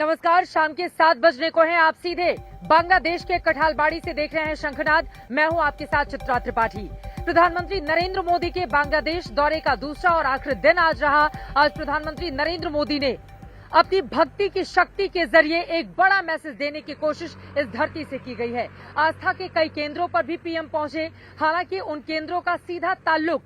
नमस्कार, शाम के 7 बजने को हैं। आप सीधे बांग्लादेश के कठालबाड़ी से देख रहे हैं शंखनाद। मैं हूं आपके साथ चित्रा त्रिपाठी। प्रधानमंत्री नरेंद्र मोदी के बांग्लादेश दौरे का दूसरा और आखिरी दिन आज रहा। आज प्रधानमंत्री नरेंद्र मोदी ने अपनी भक्ति की शक्ति के जरिए एक बड़ा मैसेज देने की कोशिश इस धरती से की गई है। आस्था के कई केंद्रों पर भी पीएम पहुंचे। हालांकि उन केंद्रों का सीधा ताल्लुक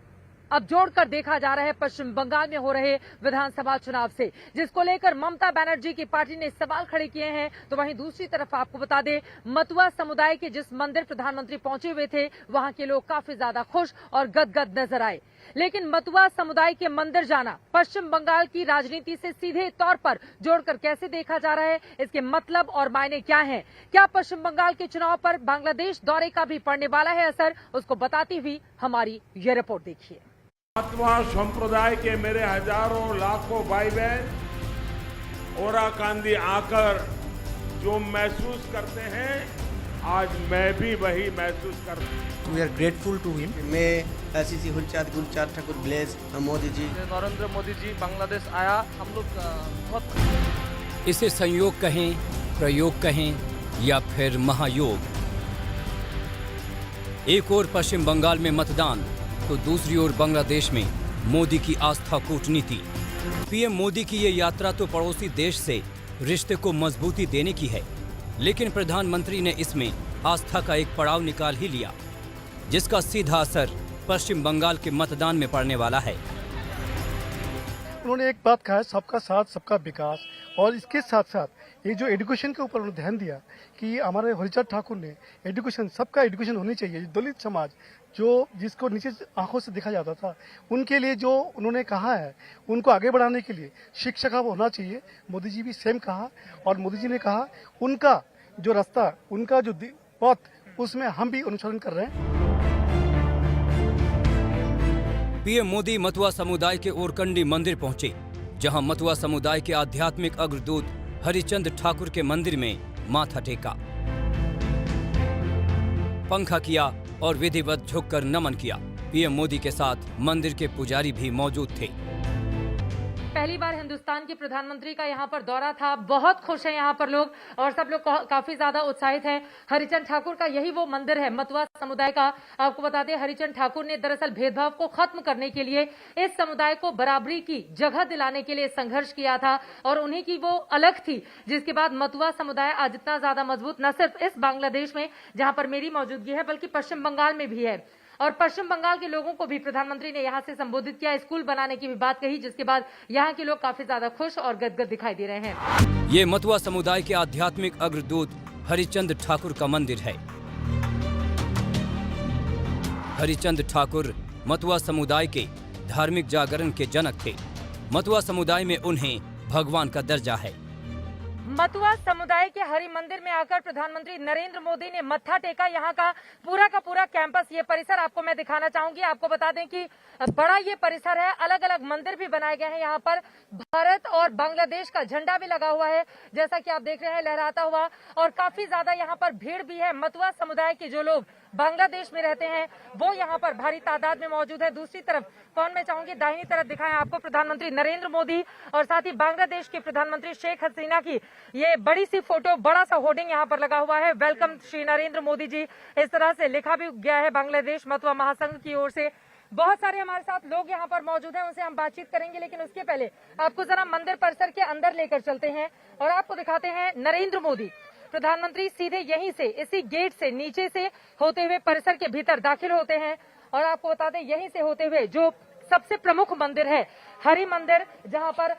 अब जोड़कर देखा जा रहा है पश्चिम बंगाल में हो रहे विधानसभा चुनाव से, जिसको लेकर ममता बनर्जी की पार्टी ने सवाल खड़े किए हैं। तो वहीं दूसरी तरफ आपको बता दें, मतुआ समुदाय के जिस मंदिर प्रधानमंत्री पहुंचे हुए थे, वहां के लोग काफी ज्यादा खुश और गदगद नजर आए। लेकिन मतुआ समुदाय के मंदिर जाना पश्चिम बंगाल की राजनीति से सीधे तौर पर जोड़कर कैसे देखा जा रहा है, इसके मतलब और मायने क्या हैं? क्या पश्चिम बंगाल के चुनाव पर बांग्लादेश दौरे का भी पड़ने वाला है असर? उसको बताती हुई हमारी ये रिपोर्ट देखिए। मतुआ संप्रदाय के मेरे हजारों लाखों भाई बहन ओराकांदी आकर जो महसूस करते हैं, आज मैं भी वही महसूस करता हूं। We are grateful to him. May Ashish Gulchand Thakur bless Modi ji. Narendra Modi ji Bangladesh आया, हम लोग बहुत। इसे संयोग कहें, प्रयोग कहें या फिर महायोग। एक ओर पश्चिम बंगाल में मतदान तो दूसरी ओर बांग्लादेश में मोदी की आस्था कूटनीति। पीएम मोदी की ये यात्रा तो पड़ोसी देश से रिश्ते को मजबूती देने की है, लेकिन प्रधानमंत्री ने इसमें आस्था का एक पड़ाव निकाल ही लिया, जिसका सीधा असर पश्चिम बंगाल के मतदान में पड़ने वाला है। उन्होंने एक बात कहा है, सबका साथ सबका विकास, और इसके साथ साथ ये जो एजुकेशन के ऊपर उन्होंने ध्यान दिया कि हमारे हरिचंद ठाकुर ने एजुकेशन, सबका एजुकेशन होनी चाहिए। दलित समाज जो जिसको नीचे आंखों से देखा जाता था, उनके लिए जो उन्होंने कहा है, उनको आगे बढ़ाने के लिए शिक्षा का वो होना चाहिए। मोदी जी भी सेम कहा, और मोदी जी ने कहा उनका जो रास्ता, उनका जो पथ, उसमें हम भी अनुसरण कर रहे हैं। पीएम मोदी मतुआ समुदाय के ओरकंडी मंदिर पहुंचे, जहां मतुआ समुदाय के आध्यात्मिक अग्रदूत हरिचंद ठाकुर के मंदिर में माथा टेका, पंखा किया और विधिवत झुककर नमन किया। पीएम मोदी के साथ मंदिर के पुजारी भी मौजूद थे। पहली बार हिंदुस्तान के प्रधानमंत्री का यहाँ पर दौरा था। बहुत खुश हैं यहाँ पर लोग, और सब लोग काफी ज्यादा उत्साहित हैं। हरिचंद ठाकुर का यही वो मंदिर है मतुआ समुदाय का। आपको बता दें, हरिचंद ठाकुर ने दरअसल भेदभाव को खत्म करने के लिए, इस समुदाय को बराबरी की जगह दिलाने के लिए संघर्ष किया था, और उन्हीं की वो अलग थी, जिसके बाद मतुआ समुदाय आज इतना ज्यादा मजबूत न सिर्फ इस बांग्लादेश में जहां पर मेरी मौजूदगी है, बल्कि पश्चिम बंगाल में भी है। और पश्चिम बंगाल के लोगों को भी प्रधानमंत्री ने यहां से संबोधित किया, स्कूल बनाने की भी बात कही, जिसके बाद यहां के लोग काफी ज्यादा खुश और गदगद दिखाई दे रहे हैं। ये मतुआ समुदाय के आध्यात्मिक अग्रदूत हरिचंद ठाकुर का मंदिर है। हरिचंद ठाकुर मतुआ समुदाय के धार्मिक जागरण के जनक थे। मतुआ समुदाय में उन्हें भगवान का दर्जा है। मतुआ समुदाय के हरि मंदिर में आकर प्रधानमंत्री नरेंद्र मोदी ने मत्था टेका। यहाँ का पूरा कैंपस, ये परिसर आपको मैं दिखाना चाहूंगी। आपको बता दें कि बड़ा ये परिसर है, अलग अलग मंदिर भी बनाए गए हैं। यहाँ पर भारत और बांग्लादेश का झंडा भी लगा हुआ है, जैसा कि आप देख रहे हैं, लहराता हुआ। और काफी ज्यादा यहाँ पर भीड़ भी है। मतुआ समुदाय के जो लोग बांग्लादेश में रहते हैं, वो यहाँ पर भारी तादाद में मौजूद है। दूसरी तरफ कौन, मैं चाहूंगी दाहिनी तरफ दिखाएं आपको प्रधानमंत्री नरेंद्र मोदी और साथ ही बांग्लादेश के प्रधानमंत्री शेख हसीना की ये बड़ी सी फोटो, बड़ा सा होर्डिंग यहाँ पर लगा हुआ है, वेलकम श्री नरेंद्र मोदी जी, इस तरह से लिखा भी गया है बांग्लादेश मतुआ महासंघ की ओर से। बहुत सारे हमारे साथ लोग यहाँ पर मौजूद हैं, उनसे हम बातचीत करेंगे, लेकिन उसके पहले आपको जरा मंदिर परिसर के अंदर लेकर चलते हैं और आपको दिखाते हैं नरेंद्र मोदी प्रधानमंत्री सीधे यहीं से, इसी गेट से नीचे से होते हुए परिसर के भीतर दाखिल होते हैं। और आपको बता दें, यहीं से होते हुए जो सबसे प्रमुख मंदिर है, हरि मंदिर, जहां पर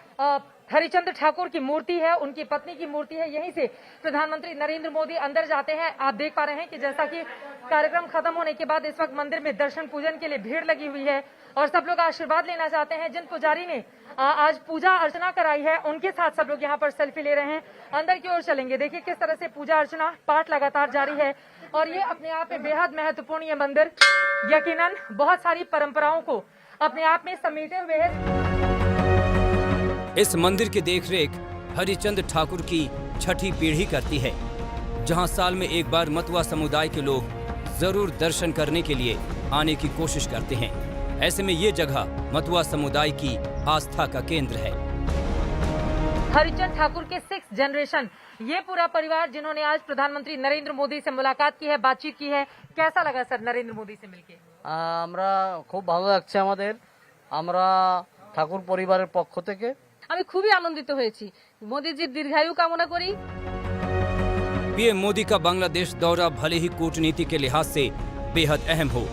हरिचंद ठाकुर की मूर्ति है, उनकी पत्नी की मूर्ति है, यहीं से प्रधानमंत्री नरेंद्र मोदी अंदर जाते हैं। आप देख पा रहे हैं कि जैसा कि कार्यक्रम खत्म होने के बाद इस वक्त मंदिर में दर्शन पूजन के लिए भीड़ लगी हुई है और सब लोग आशीर्वाद लेना चाहते हैं। जिन पुजारी ने आज पूजा अर्चना कराई है, उनके साथ सब लोग यहाँ पर सेल्फी ले रहे हैं। अंदर की ओर चलेंगे, देखिए किस तरह से पूजा अर्चना पाठ लगातार जारी है, और ये अपने आप में बेहद महत्वपूर्ण ये मंदिर यकीनन बहुत सारी परंपराओं को अपने आप में समेटे हुए है। इस मंदिर की देखरेख हरिचंद ठाकुर की छठी पीढ़ी करती है, जहां साल में एक बार मतुआ समुदाय के लोग जरूर दर्शन करने के लिए आने की कोशिश करते हैं। ऐसे में ये जगह मतुआ समुदाय की आस्था का केंद्र है। हरिचंद ठाकुर के 6th जनरेशन, ये पूरा परिवार जिन्होंने आज प्रधानमंत्री नरेंद्र मोदी से मुलाकात की है, बातचीत की है, कैसा लगा सर नरेंद्र मोदी से मिलके? আমরা খুব ভালো লাগছে আমাদের, আমরা ঠাকুর পরিবারের পক্ষ থেকে আমি খুবই আনন্দিত হয়েছি। মোদিজির দীর্ঘায়ু কামনা করি। पीएम मोदी का बांग्लादेश दौरा भले ही कूटनीति के लिहाज से बेहद अहम हो,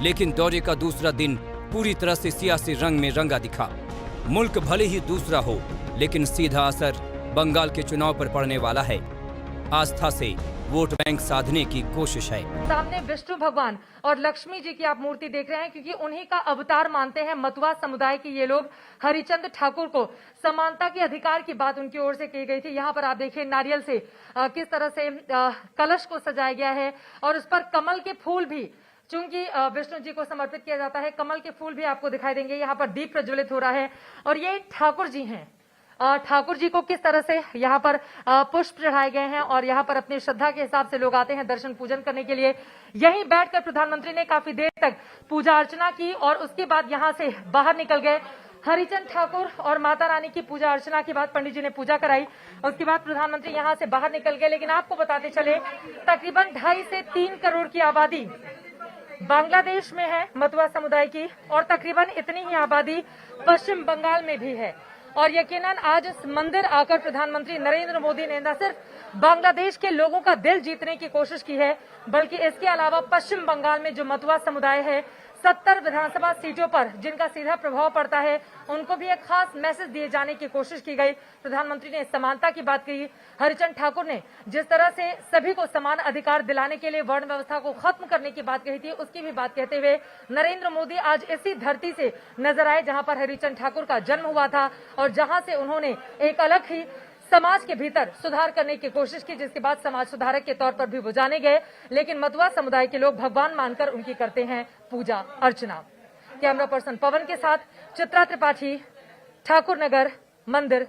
लेकिन दौरे का दूसरा दिन पूरी तरह से सियासी रंग में रंगा दिखा। मुल्क भले ही दूसरा हो, लेकिन सीधा असर बंगाल के चुनाव पर पड़ने वाला है। आस्था से वोट बैंक साधने की कोशिश है। सामने विष्णु भगवान और लक्ष्मी जी की आप मूर्ति देख रहे हैं, क्योंकि उन्हीं का अवतार मानते हैं मतुआ समुदाय के ये लोग। हरिचंद ठाकुर को समानता के अधिकार की बात उनकी ओर से की गई थी। यहाँ पर आप देखिए नारियल से किस तरह से कलश को सजाया गया है और उस पर कमल के फूल भी, चूंकि विष्णु जी को समर्पित किया जाता है, कमल के फूल भी आपको दिखाई देंगे। यहाँ पर दीप प्रज्वलित हो रहा है और ये ठाकुर जी हैं। ठाकुर जी को किस तरह से यहाँ पर पुष्प चढ़ाए गए हैं और यहाँ पर अपनी श्रद्धा के हिसाब से लोग आते हैं दर्शन पूजन करने के लिए। यहीं बैठकर प्रधानमंत्री ने काफी देर तक पूजा अर्चना की और उसके बाद यहाँ से बाहर निकल गए। हरिचंद ठाकुर और माता रानी की पूजा अर्चना के बाद पंडित जी ने पूजा कराई, उसके बाद प्रधानमंत्री यहाँ से बाहर निकल गए। लेकिन आपको बताते चले, तकरीबन 2.5 से 3 करोड़ की आबादी बांग्लादेश में है मतुआ समुदाय की, और तकरीबन इतनी ही आबादी पश्चिम बंगाल में भी है। और यकीनन आज इस मंदिर आकर प्रधानमंत्री नरेंद्र मोदी ने न सिर्फ बांग्लादेश के लोगों का दिल जीतने की कोशिश की है, बल्कि इसके अलावा पश्चिम बंगाल में जो मतुआ समुदाय है 70 विधानसभा सीटों पर जिनका सीधा प्रभाव पड़ता है, उनको भी एक खास मैसेज दिए जाने की कोशिश की गई। प्रधानमंत्री ने समानता की बात कही। हरिचंद ठाकुर ने जिस तरह से सभी को समान अधिकार दिलाने के लिए वर्ण व्यवस्था को खत्म करने की बात कही थी, उसकी भी बात कहते हुए नरेंद्र मोदी आज इसी धरती से नजर आए जहां पर हरिचंद ठाकुर का जन्म हुआ था और जहां से उन्होंने एक अलग ही समाज के भीतर सुधार करने की कोशिश की, जिसके बाद समाज सुधारक के तौर पर भी वो जाने गए। लेकिन मतुआ समुदाय के लोग भगवान मानकर उनकी करते हैं पूजा अर्चना। कैमरा पर्सन पवन के साथ चित्रा त्रिपाठी, ठाकुर नगर मंदिर,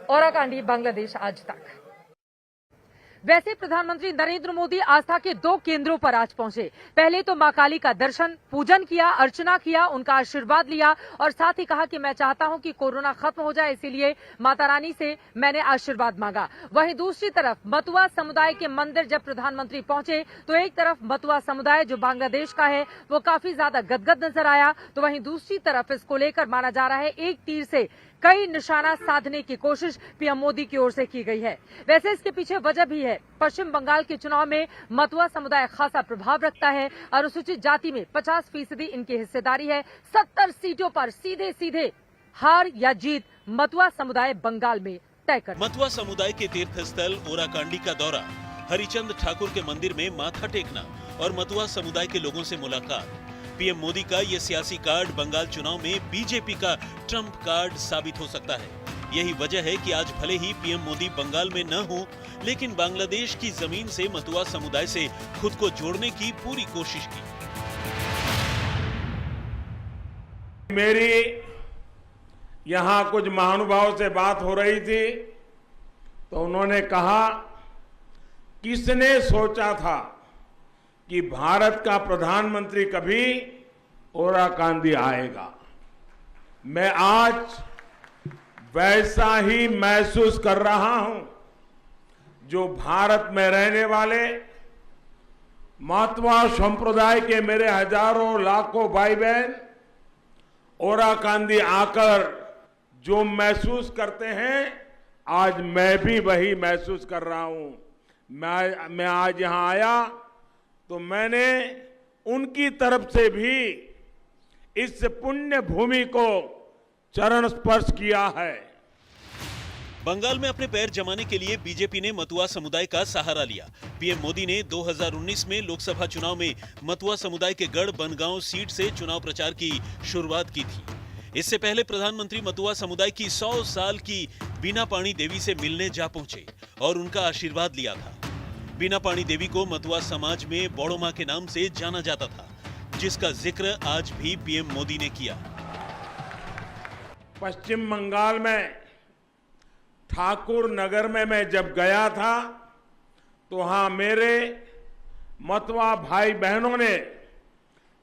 ओराकांडी, बांग्लादेश आज तक। वैसे प्रधानमंत्री नरेंद्र मोदी आस्था के 2 केंद्रों पर आज पहुंचे। पहले तो मां काली का दर्शन पूजन किया, अर्चना किया, उनका आशीर्वाद लिया और साथ ही कहा कि मैं चाहता हूं कि कोरोना खत्म हो जाए, इसीलिए माता रानी से मैंने आशीर्वाद मांगा। वहीं दूसरी तरफ मतुआ समुदाय के मंदिर जब प्रधानमंत्री पहुंचे तो एक तरफ मतुआ समुदाय जो बांग्लादेश का है वो काफी ज्यादा गदगद नजर आया, तो वहीं दूसरी तरफ इसको लेकर माना जा रहा है एक तीर से कई निशाना साधने की कोशिश पीएम मोदी की ओर से की गई है। वैसे इसके पीछे वजह भी है। पश्चिम बंगाल के चुनाव में मतुआ समुदाय खासा प्रभाव रखता है। अनुसूचित जाति में 50% इनकी हिस्सेदारी है। 70 सीटों पर सीधे सीधे हार या जीत मतुआ समुदाय बंगाल में तय कर। मतुआ समुदाय के तीर्थ स्थल ओराकांडी का दौरा, हरिचंद ठाकुर के मंदिर में माथा टेकना और मतुआ समुदाय के लोगों से मुलाकात। पीएम मोदी का ये सियासी कार्ड बंगाल चुनाव में बीजेपी का ट्रम्प कार्ड साबित हो सकता है। यही वजह है कि आज भले ही पीएम मोदी बंगाल में न हो, लेकिन बांग्लादेश की जमीन से मतुआ समुदाय से खुद को जोड़ने की पूरी कोशिश की। मेरी यहां कुछ महानुभावों से बात हो रही थी तो उन्होंने कहा, किसने सोचा था कि भारत का प्रधानमंत्री कभी ओराकांडी आएगा। मैं आज वैसा ही महसूस कर रहा हूं जो भारत में रहने वाले मतुआ संप्रदाय के मेरे हजारों लाखों भाई बहन ओराकांडी आकर जो महसूस करते हैं, आज मैं भी वही महसूस कर रहा हूं। मैं आज यहां आया तो मैंने उनकी तरफ से भी इस पुण्य भूमि को चरण स्पर्श किया है। बंगाल में अपने पैर जमाने के लिए बीजेपी ने मतुआ समुदाय का सहारा लिया। पीएम मोदी ने 2019 में लोकसभा चुनाव में मतुआ समुदाय के गढ़ बनगांव सीट से चुनाव प्रचार की शुरुआत की थी। इससे पहले प्रधानमंत्री मतुआ समुदाय की 100 साल की बीना पाणी देवी से मिलने जा पहुंचे और उनका आशीर्वाद लिया था। बीना पाणी देवी को मतुआ समाज में बड़ो मां के नाम से जाना जाता था, जिसका जिक्र आज भी पीएम मोदी ने किया। पश्चिम बंगाल में ठाकुर नगर में मैं जब गया था तो वहां मेरे मतुआ भाई बहनों ने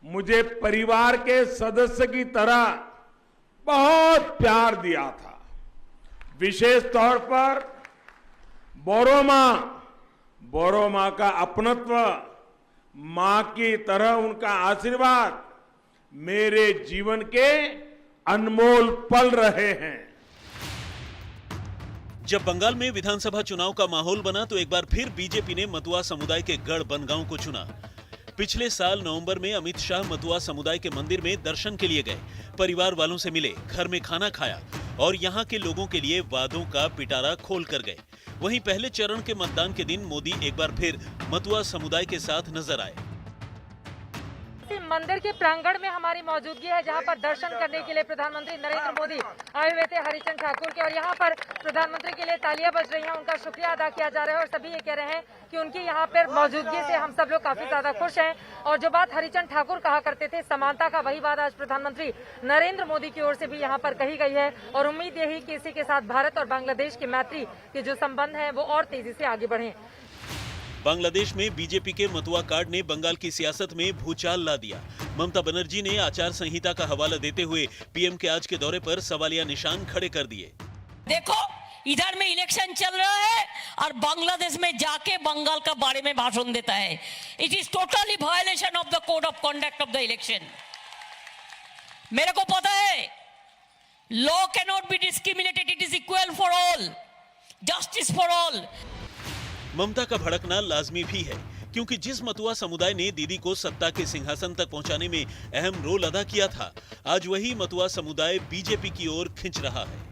मुझे परिवार के सदस्य की तरह बहुत प्यार दिया था। विशेष तौर पर बोरो मां का अपनत्व, मां की तरह उनका आशीर्वाद मेरे जीवन के अनमोल पल रहे हैं। जब बंगाल में विधानसभा चुनाव का माहौल बना तो एक बार फिर बीजेपी ने मतुआ समुदाय के गढ़ बनगांव को चुना। पिछले साल नवंबर में अमित शाह मतुआ समुदाय के मंदिर में दर्शन के लिए गए, परिवार वालों से मिले, घर में खाना खाया और यहां के लोगों के लिए वादों का पिटारा खोल कर गए। वहीं पहले चरण के मतदान के दिन मोदी एक बार फिर मतुआ समुदाय के साथ नजर आए। मंदिर के प्रांगण में हमारी मौजूदगी है, जहां पर दर्शन करने के लिए प्रधानमंत्री नरेंद्र मोदी आए हुए थे हरिचंद ठाकुर के, और यहां पर प्रधानमंत्री के लिए तालियां बज रही हैं, उनका शुक्रिया अदा किया जा रहा है और सभी ये कह रहे हैं कि उनकी यहां पर मौजूदगी से हम सब लोग काफी ज्यादा खुश हैं। और जो बात हरिचंद ठाकुर कहा करते थे समानता का, वही बात आज प्रधानमंत्री नरेंद्र मोदी की ओर से भी यहाँ पर कही गई है और उम्मीद यही कि इसी के साथ भारत और बांग्लादेश की मैत्री के जो संबंध है वो और तेजी से आगे बढ़े। बांग्लादेश में बीजेपी के मतुआ कार्ड ने बंगाल की सियासत में भूचाल ला दिया। ममता बनर्जी ने आचार संहिता का हवाला देते हुए पीएम के आज के दौरे पर सवालिया निशान खड़े कर दिए। देखो, इधर में इलेक्शन चल रहा है और बांग्लादेश में जाके बंगाल का बारे में भाषण देता है। It is totally violation of the code of conduct of the election. मेरे को पता है law can not be discriminated, it is equal for all, justice for all. Mamata का भड़कना लाजमी भी है, क्योंकि जिस मतुआ समुदाय ने दीदी को सत्ता के सिंहासन तक पहुंचाने में अहम रोल अदा किया था, आज वही मतुआ समुदाय बीजेपी की ओर खिंच रहा है।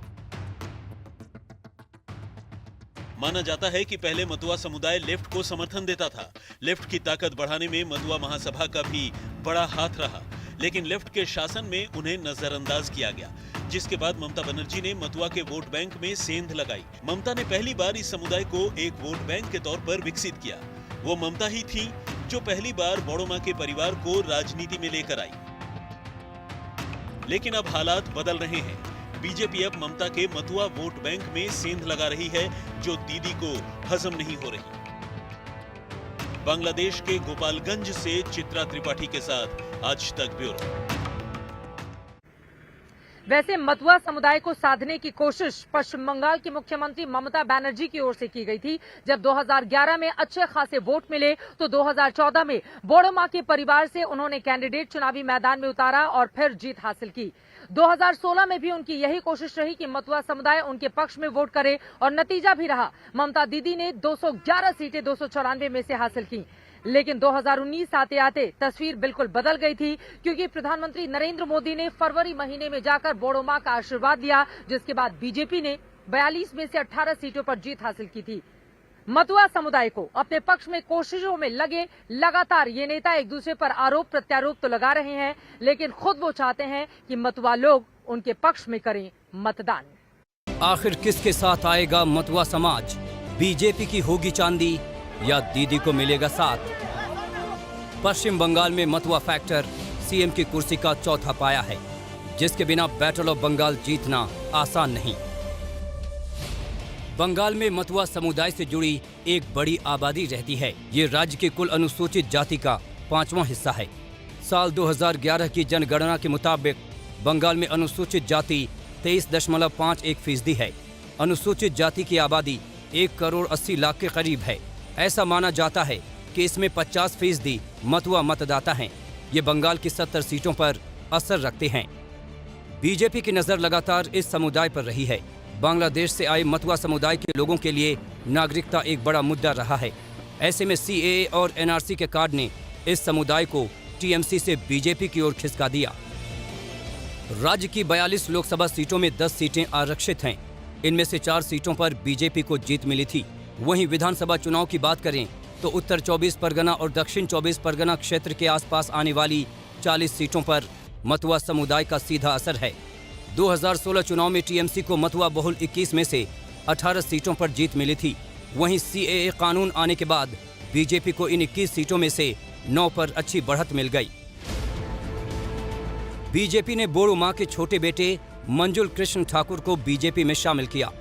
माना जाता है कि पहले मतुआ समुदाय लेफ्ट को समर्थन देता था। लेफ्ट की ताकत बढ़ाने में मतुआ महासभा का भी बड़ा हाथ रहा, लेकिन लेफ्ट के शासन में उन्हें नजरअंदाज किया गया, जिसके बाद ममता बनर्जी ने मतुआ के वोट बैंक में सेंध लगाई। ममता ने पहली बार इस समुदाय को एक वोट बैंक के तौर पर विकसित किया। वो ममता ही थी जो पहली बार बोडो मां के परिवार को राजनीति में लेकर आई। लेकिन अब हालात बदल रहे हैं। बीजेपी अब ममता के मतुआ वोट बैंक में सेंध लगा रही है, जो दीदी को हजम नहीं हो रही। बांग्लादेश के गोपालगंज से चित्रा त्रिपाठी के साथ आज तक ब्यूरो। वैसे मतुआ समुदाय को साधने की कोशिश पश्चिम बंगाल की मुख्यमंत्री ममता बनर्जी की ओर से की गई थी। जब 2011 में अच्छे खासे वोट मिले तो 2014 में बोडो मां के परिवार से उन्होंने कैंडिडेट चुनावी मैदान में उतारा और फिर जीत हासिल की। 2016 में भी उनकी यही कोशिश रही कि मतुआ समुदाय उनके पक्ष में वोट करे और नतीजा भी रहा। ममता दीदी ने 211 सीटें 294 में से हासिल की। लेकिन 2019 आते आते तस्वीर बिल्कुल बदल गई थी, क्योंकि प्रधानमंत्री नरेंद्र मोदी ने फरवरी महीने में जाकर बोडो मां का आशीर्वाद दिया, जिसके बाद बीजेपी ने 42 में से 18 सीटों पर जीत हासिल की थी। मतुआ समुदाय को अपने पक्ष में कोशिशों में लगे लगातार ये नेता एक दूसरे पर आरोप प्रत्यारोप तो लगा रहे हैं, लेकिन खुद वो चाहते हैं कि मतुआ लोग उनके पक्ष में करें मतदान। आखिर किसके साथ आएगा मतुआ समाज? बीजेपी की होगी चांदी या दीदी को मिलेगा साथ? पश्चिम बंगाल में मतुआ फैक्टर सीएम की कुर्सी का चौथा पाया है, जिसके बिना बैटल ऑफ बंगाल जीतना आसान नहीं। बंगाल में मतुआ समुदाय से जुड़ी एक बड़ी आबादी रहती है। ये राज्य के कुल अनुसूचित जाति का 5वां हिस्सा है। साल 2011 की जनगणना के मुताबिक बंगाल में अनुसूचित जाति 23.51% है। अनुसूचित जाति की आबादी 1,80,00,000 के करीब है। ऐसा माना जाता है कि इसमें 50% मतुआ मतदाता हैं। ये बंगाल की 70 सीटों पर असर रखते हैं। बीजेपी की नज़र लगातार इस समुदाय पर रही है। बांग्लादेश से आए मतुआ समुदाय के लोगों के लिए नागरिकता एक बड़ा मुद्दा रहा है। ऐसे में सीएए और एनआरसी के कार्ड ने इस समुदाय को टीएमसी से बीजेपी की ओर खिसका दिया। राज्य की 42 लोकसभा सीटों में 10 सीटें आरक्षित हैं। इनमें से 4 सीटों पर बीजेपी को जीत मिली थी। वहीं विधानसभा चुनाव की बात करें तो उत्तर 24 परगना और दक्षिण 24 परगना क्षेत्र के आसपास आने वाली 40 सीटों पर मतुआ समुदाय का सीधा असर है। 2016 चुनाव में टीएमसी को मतुआ बहुल 21 में से 18 सीटों पर जीत मिली थी। वहीं सीएए कानून आने के बाद बीजेपी को इन 21 सीटों में से 9 पर अच्छी बढ़त मिल गई। बीजेपी ने बोडो मां के छोटे बेटे मंजुल कृष्ण ठाकुर को बीजेपी में शामिल किया।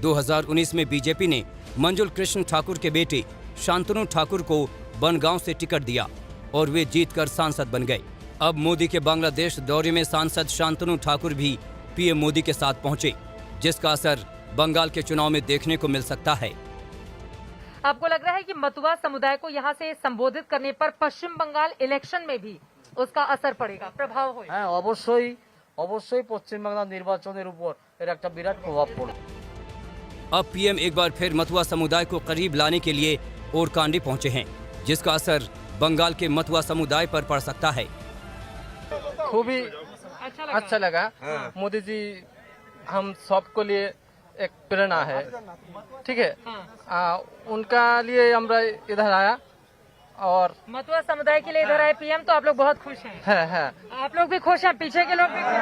2019 में बीजेपी ने मंजुल कृष्ण ठाकुर के बेटे शांतनु ठाकुर को बनगांव से टिकट दिया और वे जीतकर सांसद बन गए। अब मोदी के बांग्लादेश दौरे में सांसद शांतनु ठाकुर भी पीएम मोदी के साथ पहुंचे, जिसका असर बंगाल के चुनाव में देखने को मिल सकता है। आपको लग रहा है कि मतुआ समुदाय को यहाँ से संबोधित करने पर पश्चिम बंगाल इलेक्शन में भी उसका असर पड़ेगा, प्रभाव होगा? হ্যাঁ, অবশ্যই অবশ্যই পশ্চিমবাংলার নির্বাচনের উপর এর একটা বিরাট প্রভাব পড়বে। अब पीएम एक बार फिर मतुआ समुदाय को करीब लाने के लिए ओरकांडी पहुंचे हैं, जिसका असर बंगाल के मतुआ समुदाय पर पड़ सकता है। खूब ही अच्छा लगा। मोदी जी हम सबको लिए एक प्रेरणा है, ठीक है। उनका लिए हमरा इधर आया और मतुआ समुदाय के लिए इधर आए पीएम, तो आप लोग बहुत खुश हैं? है। आप लोग भी खुश हैं, पीछे के लोग भी खुश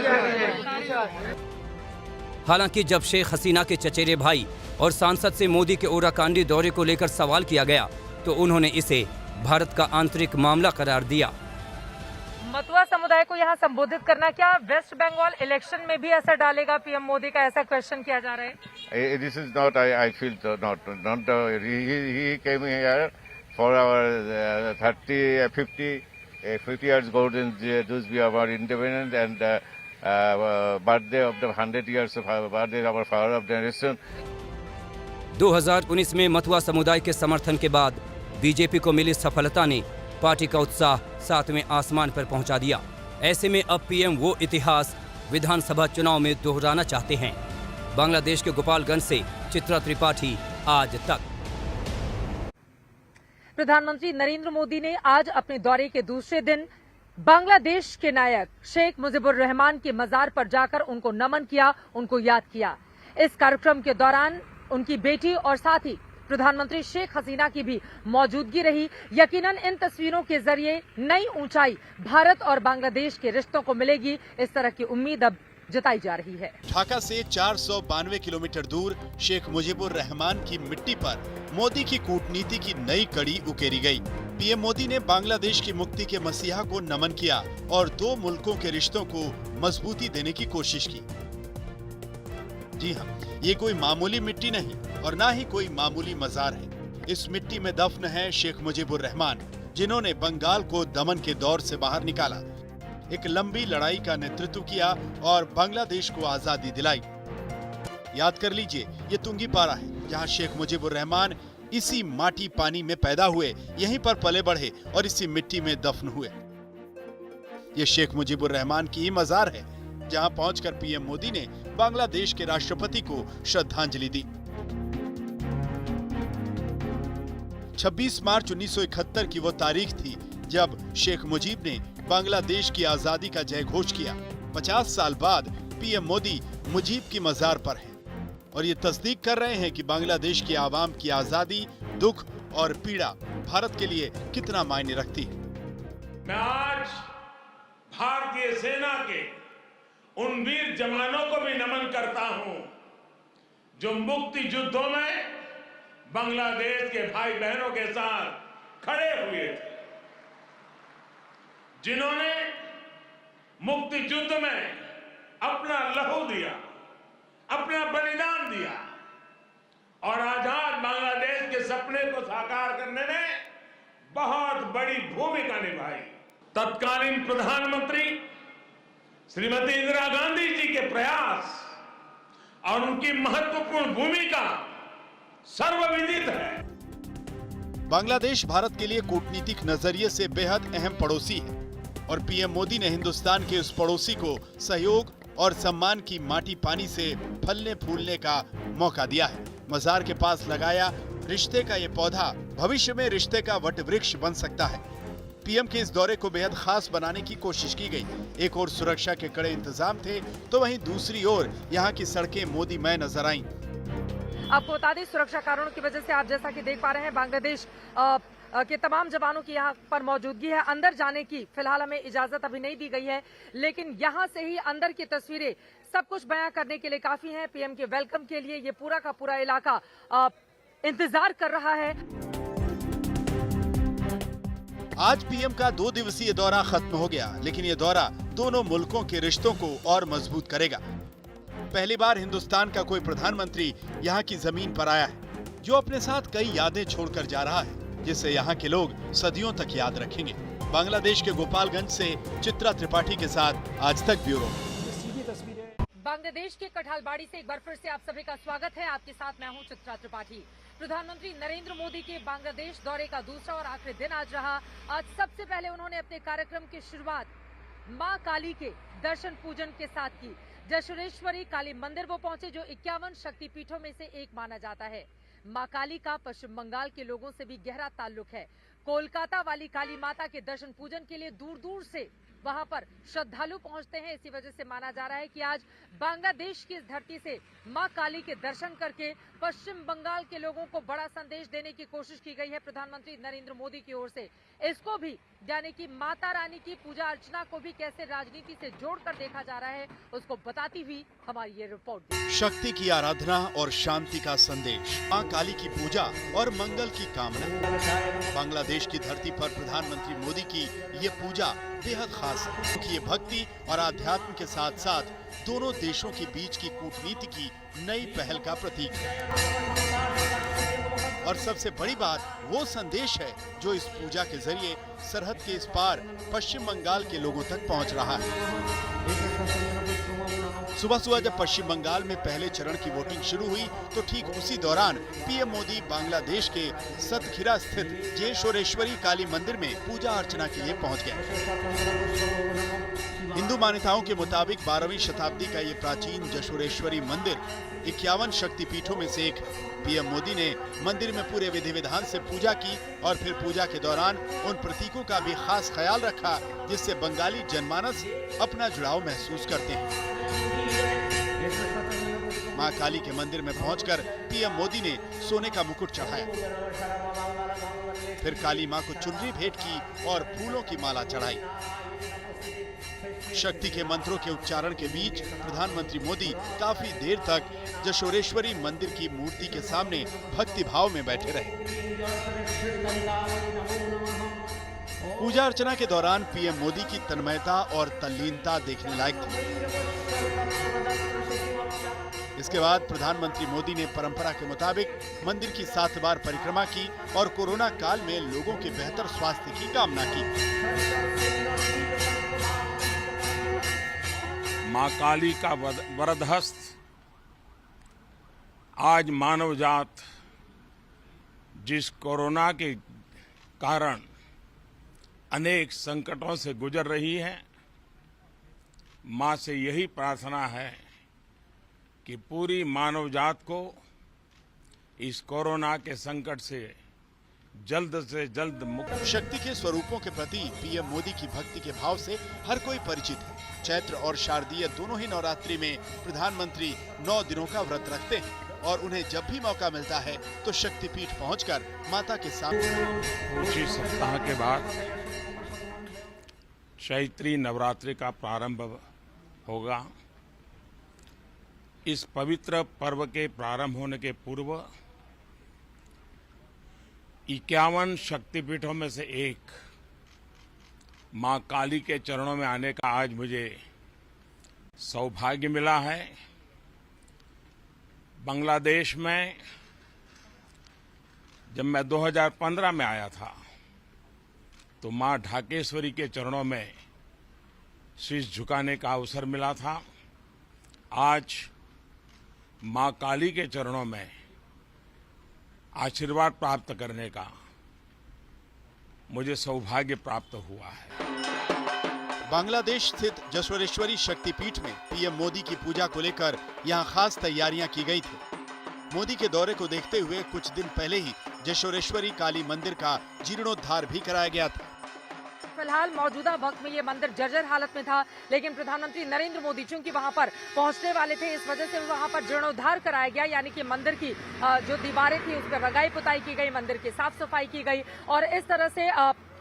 हैं? हालांकि जब शेख हसीना के चचेरे भाई और सांसद से मोदी के ओराकांडी दौरे को लेकर सवाल किया गया तो उन्होंने इसे भारत का आंतरिक मामला करार दिया। मतुआ समुदाय को यहाँ संबोधित करना क्या वेस्ट बंगाल इलेक्शन में भी असर डालेगा पीएम मोदी का, ऐसा क्वेश्चन किया जा रहा है? This is not, I feel so, not he came here for our 50 years golden those we are independent and birthday of the 100 years of our birthday of our father of the nation. 2019 में मतुआ समुदाय के समर्थन के बाद BJP को मिली सफलता ने party का उत्साह सातवें आसमान पर पहुंचा दिया। ऐसे में अब पीएम वो इतिहास विधानसभा चुनाव में दोहराना चाहते हैं। बांग्लादेश के गोपालगंज से चित्रा त्रिपाठी, आज तक। प्रधानमंत्री नरेंद्र मोदी ने आज अपने दौरे के दूसरे दिन बांग्लादेश के नायक शेख मुजीबुर रहमान के मजार पर जाकर उनको नमन किया, उनको याद किया। इस कार्यक्रम के दौरान उनकी बेटी और साथ ही प्रधानमंत्री शेख हसीना की भी मौजूदगी रही। यकीनन इन तस्वीरों के जरिए नई ऊंचाई भारत और बांग्लादेश के रिश्तों को मिलेगी, इस तरह की उम्मीद अब जताई जा रही है। ढाका से 492 किलोमीटर दूर शेख मुजीबुर रहमान की मिट्टी पर मोदी की कूटनीति की नई कड़ी उकेरी गई। पीएम मोदी ने बांग्लादेश की मुक्ति के मसीहा को नमन किया और दो मुल्कों के रिश्तों को मजबूती देने की कोशिश की। जी हाँ, ये कोई मामूली मिट्टी नहीं और ना ही कोई मामूली मजार है। इस मिट्टी में दफन है शेख मुजीबुर रहमान, जिन्होंने बंगाल को दमन के दौर से बाहर निकाला, एक लंबी लड़ाई का नेतृत्व किया और बांग्लादेश को आजादी दिलाई। याद कर लीजिए, ये तुंगीपारा है जहाँ शेख मुजीबुर रहमान इसी माटी पानी में पैदा हुए, यहीं पर पले बढ़े और इसी मिट्टी में दफन हुए। ये शेख मुजीबुर रहमान की ही मजार है, जहां पहुंचकर पीएम मोदी ने बांग्लादेश के राष्ट्रपति को श्रद्धांजलि दी। 26 मार्च 1971 की वो तारीख थी जब शेख मुजीब ने बांग्लादेश की आजादी का जय घोष किया। 50 साल बाद पीएम मोदी मुजीब की मजार पर हैं और ये तस्दीक कर रहे हैं कि बांग्लादेश की आवाम की आजादी, दुख और पीड़ा भारत के लिए कितना मायने रखती है। मैं आज भारतीय सेना के उन वीर जवानों को भी नमन करता हूं जो मुक्ति युद्धों में बांग्लादेश के भाई बहनों के साथ खड़े हुए थे, जिन्होंने मुक्ति युद्ध में अपना लहू दिया, अपना बलिदान दिया और आजाद बांग्लादेश के सपने को साकार करने में बहुत बड़ी भूमिका निभाई। तत्कालीन प्रधानमंत्री श्रीमती इंदिरा गांधी जी के प्रयास और उनकी महत्वपूर्ण भूमिका सर्वविदित है। बांग्लादेश भारत के लिए कूटनीतिक नजरिए से बेहद अहम पड़ोसी है और पीएम मोदी ने हिंदुस्तान के उस पड़ोसी को सहयोग और सम्मान की माटी पानी से फलने फूलने का मौका दिया है। मजार के पास लगाया रिश्ते का ये पौधा भविष्य में रिश्ते का वट वृक्ष बन सकता है। पीएम के इस दौरे को बेहद खास बनाने की कोशिश की गई। एक और सुरक्षा के कड़े इंतजाम थे तो वहीं दूसरी ओर यहाँ की सड़कें मोदीमय नजर आईं। आपको बता दें, सुरक्षा कारणों की वजह से आप जैसा कि देख पा रहे हैं बांग्लादेश के तमाम जवानों की यहाँ पर मौजूदगी है। अंदर जाने की फिलहाल हमें इजाजत अभी नहीं दी गई है, लेकिन यहाँ से ही अंदर की तस्वीरें सब कुछ बयां करने के लिए काफी हैं। पीएम के वेलकम के लिए ये पूरा का पूरा इलाका इंतजार कर रहा है। आज पीएम का 2 दिवसीय दौरा खत्म हो गया, लेकिन ये दौरा दोनों मुल्कों के रिश्तों को और मजबूत करेगा। पहली बार हिंदुस्तान का कोई प्रधानमंत्री यहाँ की जमीन पर आया है, जो अपने साथ कई यादें छोड़कर जा रहा है, जिसे यहाँ के लोग सदियों तक याद रखेंगे। बांग्लादेश के गोपालगंज से चित्रा त्रिपाठी के साथ आज तक ब्यूरो। बांग्लादेश के कठालबाड़ी से एक बार फिर से आप सभी का स्वागत है। आपके साथ मैं हूं चित्रा त्रिपाठी। प्रधानमंत्री नरेंद्र मोदी के बांग्लादेश दौरे का दूसरा और आखिरी दिन आज रहा। आज सबसे पहले उन्होंने अपने कार्यक्रम की शुरुआत मां काली के दर्शन पूजन के साथ की। जशोरेश्वरी काली मंदिर वो पहुंचे जो 51 शक्तिपीठों में से एक माना जाता है। मां काली का पश्चिम बंगाल के लोगों से भी गहरा ताल्लुक है। कोलकाता वाली काली माता के दर्शन पूजन के लिए दूर दूर से वहां पर श्रद्धालु पहुंचते हैं। इसी वजह से माना जा रहा है कि आज बांग्लादेश की इस धरती से मां काली के दर्शन करके पश्चिम बंगाल के लोगों को बड़ा संदेश देने की कोशिश की गई है प्रधानमंत्री नरेंद्र मोदी की ओर से। इसको भी यानी कि माता रानी की पूजा अर्चना को भी कैसे राजनीति से जोड़कर देखा जा रहा है, उसको बताती हुई हमारी ये रिपोर्ट। शक्ति की आराधना और शांति का संदेश, मां काली की पूजा और मंगल की कामना। बांग्लादेश की धरती पर प्रधानमंत्री मोदी की ये पूजा बेहद खास है क्योंकि ये भक्ति और आध्यात्म के साथ साथ दोनों देशों के बीच की कूटनीति की नई पहल का प्रतीक है। और सबसे बड़ी बात वो संदेश है जो इस पूजा के जरिए सरहद के इस पार पश्चिम बंगाल के लोगों तक पहुंच रहा है। सुबह सुबह जब पश्चिम बंगाल में पहले चरण की वोटिंग शुरू हुई तो ठीक उसी दौरान पीएम मोदी बांग्लादेश के सतखीरा स्थित जशोरेश्वरी काली मंदिर में पूजा अर्चना के लिए पहुंच गए। हिंदू मान्यताओं के मुताबिक 12वीं शताब्दी का ये प्राचीन जशोरेश्वरी मंदिर 51 शक्तिपीठों में से एक। पीएम मोदी ने मंदिर में पूरे विधि विधान से पूजा की और फिर पूजा के दौरान उन प्रतीकों का भी खास ख्याल रखा जिससे बंगाली जनमानस अपना जुड़ाव महसूस करते हैं। मां काली के मंदिर में पहुंचकर पीएम मोदी ने सोने का मुकुट चढ़ाया, फिर काली मां को चुनरी भेंट की और फूलों की माला चढ़ाई। शक्ति के मंत्रों के उच्चारण के बीच प्रधानमंत्री मोदी काफी देर तक जशोरेश्वरी मंदिर की मूर्ति के सामने भक्ति भाव में बैठे रहे। पूजा अर्चना के दौरान पीएम मोदी की तन्मयता और तल्लीनता देखने लायक थी। इसके बाद प्रधानमंत्री मोदी ने परंपरा के मुताबिक मंदिर की 7 बार परिक्रमा की और कोरोना काल में लोगों के बेहतर स्वास्थ्य की कामना की। मां काली का वरदहस्त आज मानव जात जिस कोरोना के कारण अनेक संकटों से गुजर रही है, मां से यही प्रार्थना है कि पूरी मानव जात को इस कोरोना के संकट से जल्द मुक्त। शक्ति के स्वरूपों के प्रति पीएम मोदी की भक्ति के भाव से हर कोई परिचित है। चैत्र और शारदीय दोनों ही नवरात्रि में प्रधानमंत्री 9 दिनों का व्रत रखते हैं और उन्हें जब भी मौका मिलता है तो शक्तिपीठ पहुंचकर माता के सामने। कुछ ही सप्ताह के बाद चैत्री नवरात्रि का प्रारंभ होगा। इस पवित्र पर्व के प्रारंभ होने के पूर्व 51 शक्तिपीठों में से एक मां काली के चरणों में आने का आज मुझे सौभाग्य मिला है। बांग्लादेश में जब मैं 2015 में आया था तो मां ढाकेश्वरी के चरणों में शीश झुकाने का अवसर मिला था। आज मां काली के चरणों में आशीर्वाद प्राप्त करने का मुझे सौभाग्य प्राप्त हुआ है। बांग्लादेश स्थित जशोरेश्वरी शक्तिपीठ में पीएम मोदी की पूजा को लेकर यहां खास तैयारियां की गई थी। मोदी के दौरे को देखते हुए कुछ दिन पहले ही जशोरेश्वरी काली मंदिर का जीर्णोद्धार भी कराया गया था। फिलहाल मौजूदा वक्त में ये मंदिर जर्जर हालत में था, लेकिन प्रधानमंत्री नरेंद्र मोदी चूंकि वहां पर पहुंचने वाले थे, इस वजह से वहां पर जीर्णोद्धार कराया गया। यानी कि मंदिर की जो दीवारें थी उस पर रंगाई पुताई की गई, मंदिर की साफ सफाई की गई और इस तरह से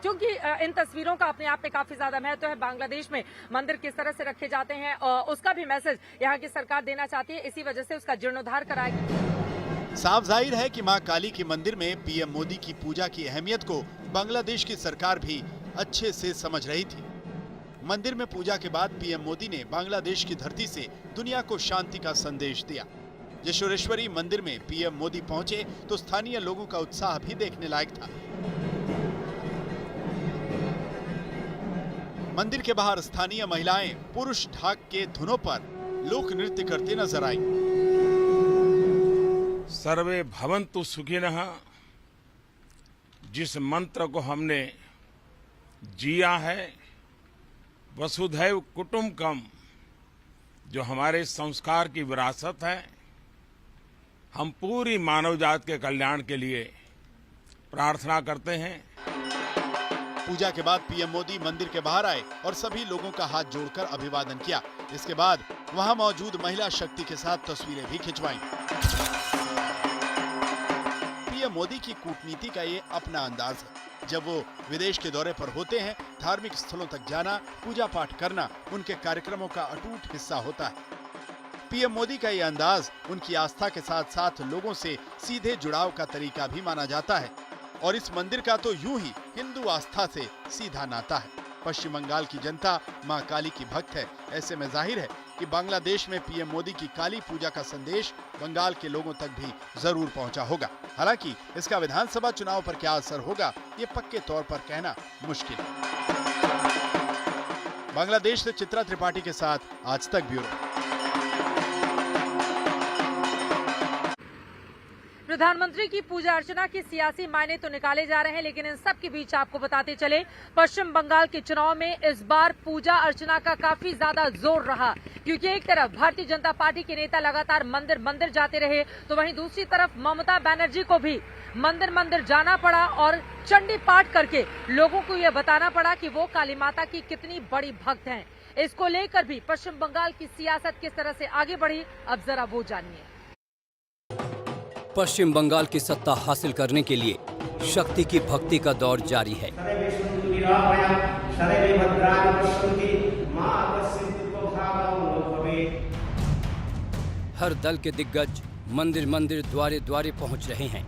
क्योंकि इन तस्वीरों का अपने आप में काफी ज्यादा महत्व है। बांग्लादेश में मंदिर किस तरह से रखे जाते हैं उसका भी मैसेज यहाँ की सरकार देना चाहती है, इसी वजह से उसका जीर्णोद्धार कराया गया। साफ जाहिर है कि मां काली के मंदिर में पीएम मोदी की पूजा की अहमियत को बांग्लादेश की सरकार भी अच्छे से समझ रही थी। मंदिर में पूजा के बाद पीएम मोदी ने बांग्लादेश की धरती से दुनिया को शांति का संदेश दिया। जशोरेश्वरी मंदिर में पीएम मोदी पहुंचे तो स्थानीय लोगों का उत्साह भी देखने लायक था। मंदिर के बाहर स्थानीय महिलाएं पुरुष ढाक के धुनों पर लोक नृत्य करते नजर आई। सर्वे भवन्तु सुखिनः, जिस मंत्र को हमने जिया है, वसुधैव कुटुंबकम, जो हमारे संस्कार की विरासत है, हम पूरी मानव जात के कल्याण के लिए प्रार्थना करते हैं। पूजा के बाद पीएम मोदी मंदिर के बाहर आए और सभी लोगों का हाथ जोड़कर अभिवादन किया। इसके बाद वहां मौजूद महिला शक्ति के साथ तस्वीरें भी खिंचवाईं। पीएम मोदी की कूटनीति का ये अपना अंदाज है। जब वो विदेश के दौरे पर होते हैं, धार्मिक स्थलों तक जाना, पूजा पाठ करना उनके कार्यक्रमों का अटूट हिस्सा होता है। पीएम मोदी का ये अंदाज उनकी आस्था के साथ साथ लोगों से सीधे जुड़ाव का तरीका भी माना जाता है। और इस मंदिर का तो यूं ही हिंदू आस्था से सीधा नाता है। पश्चिम बंगाल की जनता मां काली की भक्त है। ऐसे में जाहिर है कि बांग्लादेश में पीएम मोदी की काली पूजा का संदेश बंगाल के लोगों तक भी जरूर पहुंचा होगा। हालांकि इसका विधानसभा चुनाव पर क्या असर होगा, ये पक्के तौर पर कहना मुश्किल है। बांग्लादेश से चित्रा त्रिपाठी के साथ आज तक ब्यूरो। प्रधानमंत्री की पूजा अर्चना के सियासी मायने तो निकाले जा रहे हैं, लेकिन इन सब के बीच आपको बताते चले, पश्चिम बंगाल के चुनाव में इस बार पूजा अर्चना का काफी ज्यादा जोर रहा, क्योंकि एक तरफ भारतीय जनता पार्टी के नेता लगातार मंदिर मंदिर जाते रहे, तो वहीं दूसरी तरफ ममता बनर्जी को भी मंदिर मंदिर जाना पड़ा और चंडी पाठ करके लोगों को यह बताना पड़ा कि वो काली माता की कितनी बड़ी भक्त हैं। इसको लेकर भी पश्चिम बंगाल की सियासत किस तरह से आगे बढ़ी, अब जरा वो जानिए। पश्चिम बंगाल की सत्ता हासिल करने के लिए शक्ति की भक्ति का दौर जारी है। हर दल के दिग्गज मंदिर मंदिर द्वारे द्वारे पहुंच रहे हैं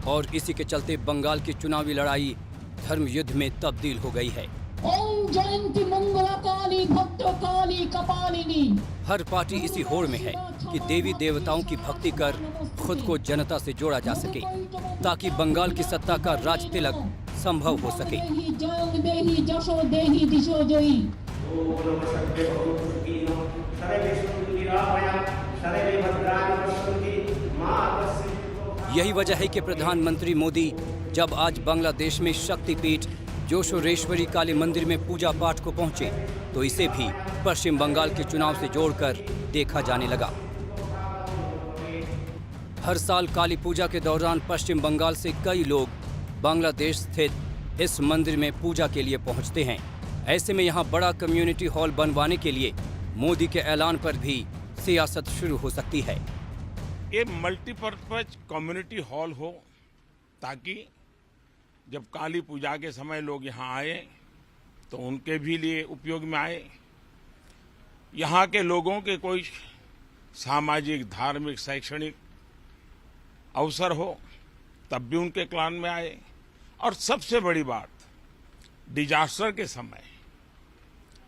और इसी के चलते बंगाल की चुनावी लड़ाई धर्म युद्ध में तब्दील हो गई है। ओम जयंती मंगला काली भक्त काली कपालिनी। हर पार्टी इसी होड़ में है कि देवी देवताओं की भक्ति कर खुद को जनता से जोड़ा जा सके, ताकि बंगाल की सत्ता का राज तिलक संभव हो सके। यही वजह है कि प्रधानमंत्री मोदी जब आज बांग्लादेश में शक्तिपीठ जोशोरेश्वरी काली मंदिर में पूजा पाठ को पहुंचे, तो इसे भी पश्चिम बंगाल के चुनाव से जोड़कर देखा जाने लगा। हर साल काली पूजा के दौरान पश्चिम बंगाल से कई लोग बांग्लादेश स्थित इस मंदिर में पूजा के लिए पहुंचते हैं। ऐसे में यहाँ बड़ा कम्युनिटी हॉल बनवाने के लिए मोदी के ऐलान पर भी सियासत शुरू हो सकती है। ये मल्टीपर्पज कम्युनिटी हॉल हो, ताकि जब काली पूजा के समय लोग यहाँ आए तो उनके भी लिए उपयोग में आए। यहाँ के लोगों के कोई सामाजिक, धार्मिक, शैक्षणिक अवसर हो तब भी उनके क्लान में आए। और सबसे बड़ी बात, डिजास्टर के समय,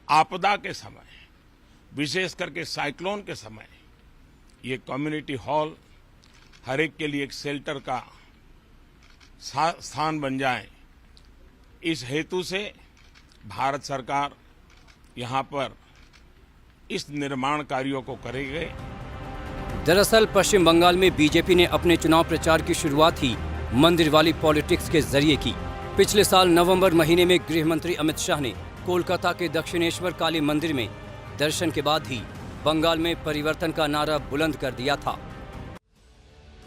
आपदा के समय, विशेष करके साइक्लोन के समय, ये कम्युनिटी हॉल हर एक के लिए एक शेल्टर का स्थान बन जाए। इस हेतु से भारत सरकार यहाँ पर इस निर्माण कार्यों को करेगी। दरअसल पश्चिम बंगाल में बीजेपी ने अपने चुनाव प्रचार की शुरुआत ही मंदिर वाली पॉलिटिक्स के जरिए की। पिछले साल नवंबर महीने में गृह मंत्री अमित शाह ने कोलकाता के दक्षिणेश्वर काली मंदिर में दर्शन के बाद ही बंगाल में परिवर्तन का नारा बुलंद कर दिया था।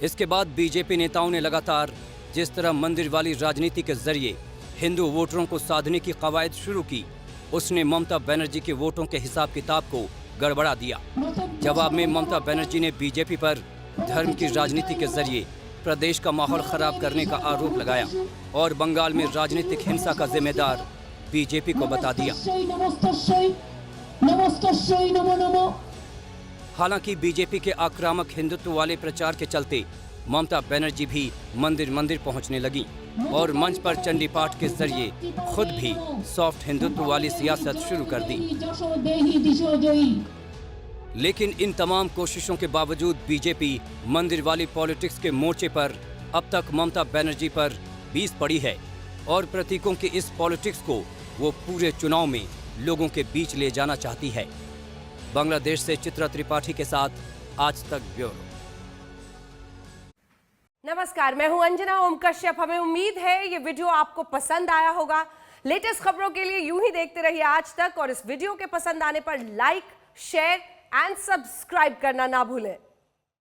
इसके बाद बीजेपी नेताओं ने लगातार जिस तरह मंदिर वाली राजनीति के जरिए हिंदू वोटरों को साधने की कवायद शुरू की, उसने ममता बनर्जी के वोटों के हिसाब किताब को गड़बड़ा दिया। जवाब में ममता बनर्जी ने बीजेपी पर धर्म की राजनीति के जरिए प्रदेश का माहौल खराब करने का आरोप लगाया और बंगाल में राजनीतिक हिंसा का जिम्मेदार बीजेपी को बता दिया। हालांकि बीजेपी के आक्रामक हिंदुत्व वाले प्रचार के चलते ममता बनर्जी भी मंदिर मंदिर पहुंचने लगी और मंच पर चंडी पाठ के जरिए खुद भी सॉफ्ट हिंदुत्व वाली सियासत शुरू कर दी। लेकिन इन तमाम कोशिशों के बावजूद बीजेपी मंदिर वाली पॉलिटिक्स के मोर्चे पर अब तक ममता बनर्जी पर बीस पड़ी है और प्रतीकों की इस पॉलिटिक्स को वो पूरे चुनाव में लोगों के बीच ले जाना चाहती है। बांग्लादेश से चित्रा त्रिपाठी के साथ आज तक ब्यूरो। नमस्कार, मैं हूं अंजना ओम कश्यप। हमें उम्मीद है ये वीडियो आपको पसंद आया होगा। लेटेस्ट खबरों के लिए यूं ही देखते रहिए आज तक, और इस वीडियो के पसंद आने पर लाइक, शेयर एंड सब्सक्राइब करना ना भूलें।